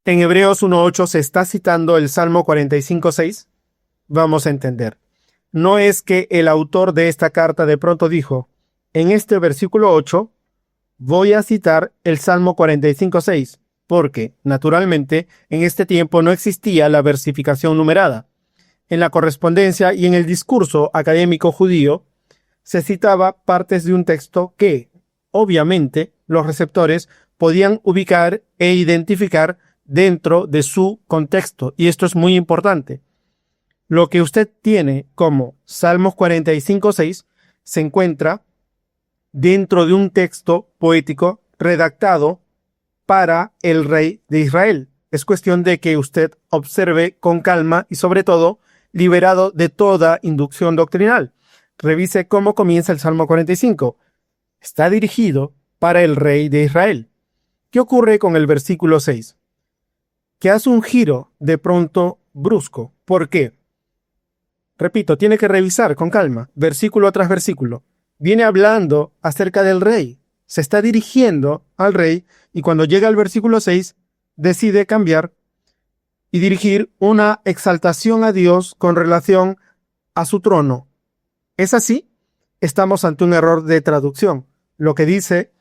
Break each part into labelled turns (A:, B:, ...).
A: En Hebreos 1:8 se está citando el Salmo 45:6. Vamos a entender. No es que el autor de esta carta de pronto dijo, en este versículo 8 voy a citar el Salmo 45:6, porque, naturalmente, en este tiempo no existía la versificación numerada. En la correspondencia y en el discurso académico judío se citaba partes de un texto que, obviamente, los receptores podían ubicar e identificar dentro de su contexto, y esto es muy importante. Lo que usted tiene como Salmos 45:6 se encuentra dentro de un texto poético redactado para el rey de Israel. Es cuestión de que usted observe con calma y, sobre todo, liberado de toda inducción doctrinal. Revise cómo comienza el Salmo 45. Está dirigido para el rey de Israel. ¿Qué ocurre con el versículo 6? Que hace un giro de pronto brusco. ¿Por qué? Repito, tiene que revisar con calma, versículo tras versículo. Viene hablando acerca del rey. Se está dirigiendo al rey y cuando llega al versículo 6, decide cambiar y dirigir una exaltación a Dios con relación a su trono. ¿Es así? Estamos ante un error de traducción. Lo que dice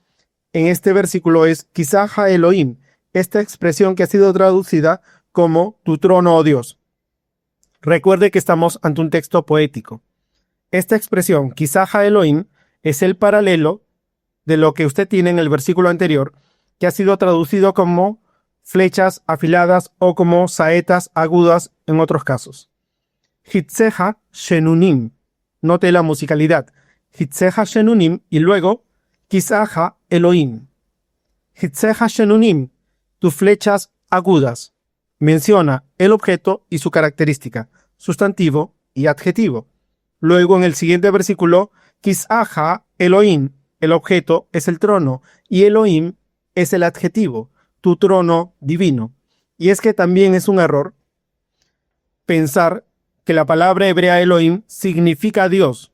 A: en este versículo es Kisaja Elohim, esta expresión que ha sido traducida como tu trono, oh Dios. Recuerde que estamos ante un texto poético. Esta expresión, Kisaja Elohim, es el paralelo de lo que usted tiene en el versículo anterior, que ha sido traducido como flechas afiladas o como saetas agudas en otros casos. Hitzeja Shenunim. Note la musicalidad. Hitzeja Shenunim y luego Kisaja Elohim. Hitzeja Shenunim, tus flechas agudas. Menciona el objeto y su característica, sustantivo y adjetivo. Luego en el siguiente versículo, Kisaja Elohim, el objeto es el trono y Elohim es el adjetivo, tu trono divino. Y es que también es un error pensar que la palabra hebrea Elohim significa Dios.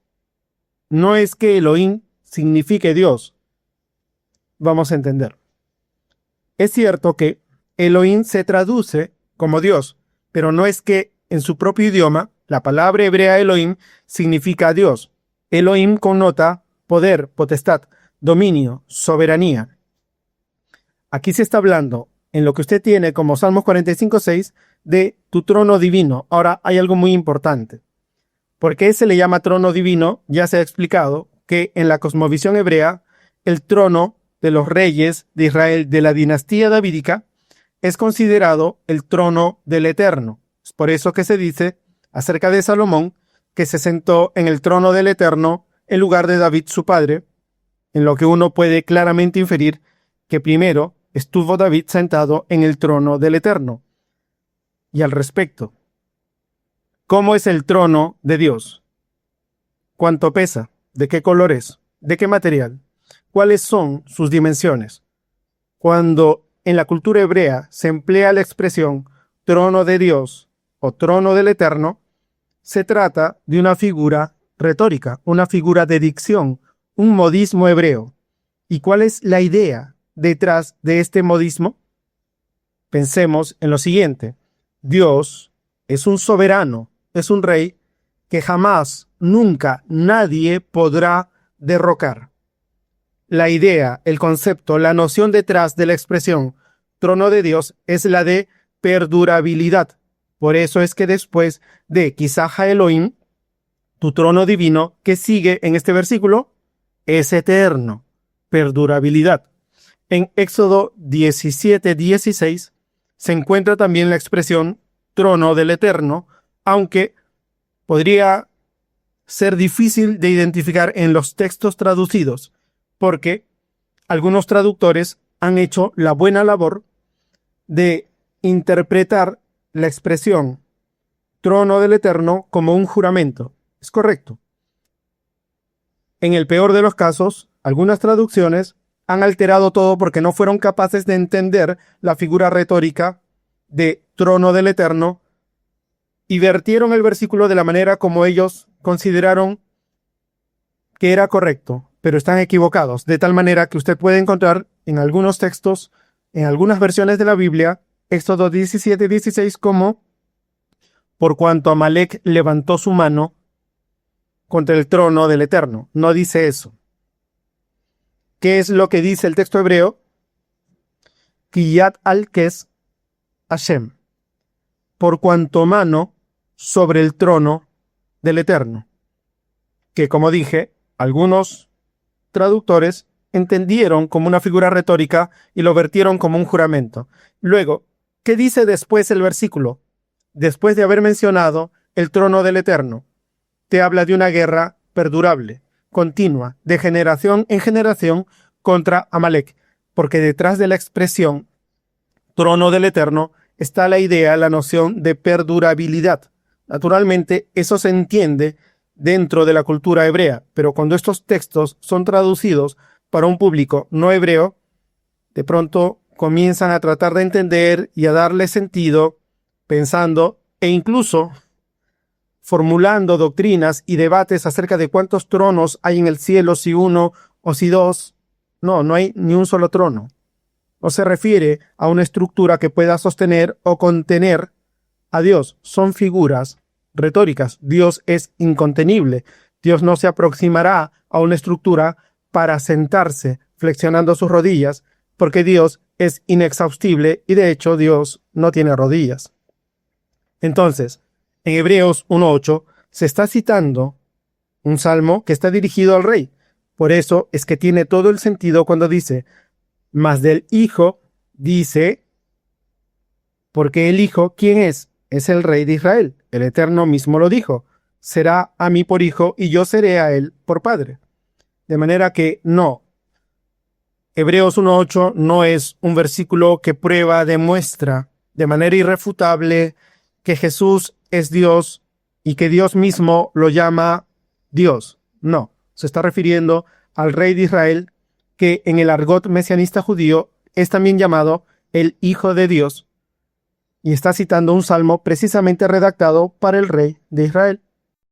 A: No es que Elohim signifique Dios. Vamos a entender. Es cierto que Elohim se traduce como Dios, pero no es que en su propio idioma la palabra hebrea Elohim significa Dios. Elohim connota poder, potestad, dominio, soberanía. Aquí se está hablando, en lo que usted tiene como Salmos 45:6, de tu trono divino. Ahora hay algo muy importante. ¿Por qué se le llama trono divino? Ya se ha explicado que en la cosmovisión hebrea, el trono de los reyes de Israel de la dinastía davídica es considerado el trono del Eterno. Es por eso que se dice acerca de Salomón que se sentó en el trono del Eterno en lugar de David su padre, en lo que uno puede claramente inferir que primero estuvo David sentado en el trono del Eterno. Y al respecto, ¿cómo es el trono de Dios? ¿Cuánto pesa? ¿De qué color es? ¿De qué material? ¿Cuáles son sus dimensiones? Cuando en la cultura hebrea se emplea la expresión trono de Dios o trono del Eterno, se trata de una figura retórica, una figura de dicción, un modismo hebreo. ¿Y cuál es la idea detrás de este modismo? Pensemos en lo siguiente. Dios es un soberano, es un rey que jamás, nunca, nadie podrá derrocar. La idea, el concepto, la noción detrás de la expresión trono de Dios es la de perdurabilidad. Por eso es que después de Kisaja Elohim, tu trono divino, que sigue en este versículo, es eterno, perdurabilidad. En Éxodo 17:16 se encuentra también la expresión trono del Eterno, aunque podría ser difícil de identificar en los textos traducidos, porque algunos traductores han hecho la buena labor de interpretar la expresión trono del Eterno como un juramento. Es correcto. En el peor de los casos, algunas traducciones han alterado todo porque no fueron capaces de entender la figura retórica de trono del Eterno y vertieron el versículo de la manera como ellos consideraron que era correcto, pero están equivocados, de tal manera que usted puede encontrar en algunos textos, en algunas versiones de la Biblia, Éxodo 17:16 como por cuanto Amalek levantó su mano contra el trono del Eterno. No dice eso. ¿Qué es lo que dice el texto hebreo? Kiyat al-Kes Hashem. Por cuanto mano sobre el trono del Eterno. Que, como dije, algunos traductores entendieron como una figura retórica y lo vertieron como un juramento. Luego, ¿qué dice después el versículo? Después de haber mencionado el trono del Eterno, te habla de una guerra perdurable, continua, de generación en generación contra Amalek, porque detrás de la expresión trono del Eterno está la idea, la noción de perdurabilidad. Naturalmente, eso se entiende dentro de la cultura hebrea, pero cuando estos textos son traducidos para un público no hebreo, de pronto comienzan a tratar de entender y a darle sentido, pensando e incluso formulando doctrinas y debates acerca de cuántos tronos hay en el cielo, si uno o si dos. No hay ni un solo trono. No se refiere a una estructura que pueda sostener o contener a Dios. Son figuras retóricas. Dios es incontenible. Dios no se aproximará a una estructura para sentarse flexionando sus rodillas, porque Dios es inexhaustible y de hecho Dios no tiene rodillas. Entonces, en Hebreos 1:8 se está citando un salmo que está dirigido al rey. Por eso es que tiene todo el sentido cuando dice, mas del Hijo dice, porque el Hijo, ¿quién es? Es el Rey de Israel. El Eterno mismo lo dijo, será a mí por hijo y yo seré a él por padre. De manera que no. Hebreos 1:8 no es un versículo que prueba, demuestra de manera irrefutable que Jesús es Dios y que Dios mismo lo llama Dios. No, se está refiriendo al Rey de Israel, que en el argot mesianista judío es también llamado el Hijo de Dios, y está citando un salmo precisamente redactado para el Rey de Israel.